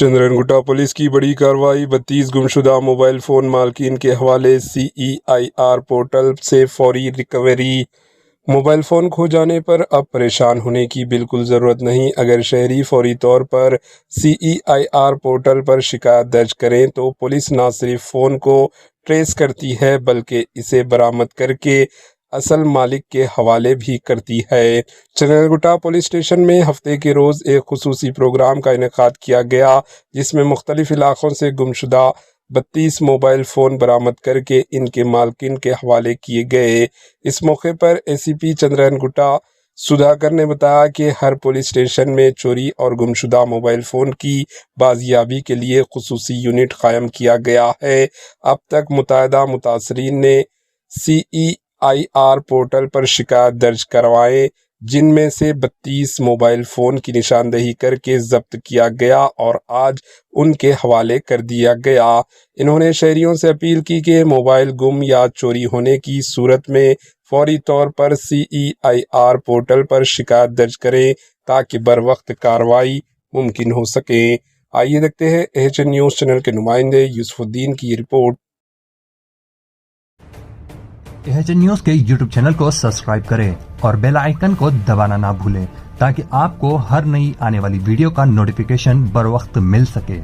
चंद्रनगुटा police की बड़ी कार्रवाई। 32 गुमशुदा मोबाइल फ़ोन मालकीन के हवाले। CEIR पोर्टल से फौरी रिकवरी। मोबाइल फ़ोन खो जाने पर अब परेशान होने की बिल्कुल ज़रूरत नहीं। अगर शहरी फौरी तौर पर CEIR पोर्टल पर शिकायत दर्ज करें तो पुलिस न सिर्फ फ़ोन को ट्रेस करती है बल्कि इसे बरामद करके असल मालिक के हवाले भी करती है। चंद्रनगुटा पुलिस स्टेशन में हफ्ते के रोज़ एक खुसूसी प्रोग्राम का इनेकाद किया गया, जिसमें मुख्तलिफ इलाकों से गुमशुदा 32 मोबाइल फ़ोन बरामद करके इनके मालकिन के हवाले किए गए। इस मौके पर ACP चंद्रनगुटा सुधाकर ने बताया कि हर पुलिस स्टेशन में चोरी और गुमशुदा मोबाइल फ़ोन की बाजियाबी के लिए खुसूसी यूनिट कायम किया गया है। अब तक मुतअद्दिद मुतासरीन ने CEIR पोर्टल पर शिकायत दर्ज करवाए, जिनमें से 32 मोबाइल फ़ोन की निशानदेही करके जब्त किया गया और आज उनके हवाले कर दिया गया। इन्होंने शहरियों से अपील की कि मोबाइल गुम या चोरी होने की सूरत में फौरी तौर पर CEIR पोर्टल पर शिकायत दर्ज करें ताकि बर वक्त कार्रवाई मुमकिन हो सके। आइए देखते हैं AHN न्यूज़ चैनल के नुमाइंदे यूसुफुद्दीन की रिपोर्ट। AHN न्यूज़ के YouTube चैनल को सब्सक्राइब करें और बेल आइकन को दबाना ना भूलें ताकि आपको हर नई आने वाली वीडियो का नोटिफिकेशन बर वक्त मिल सके।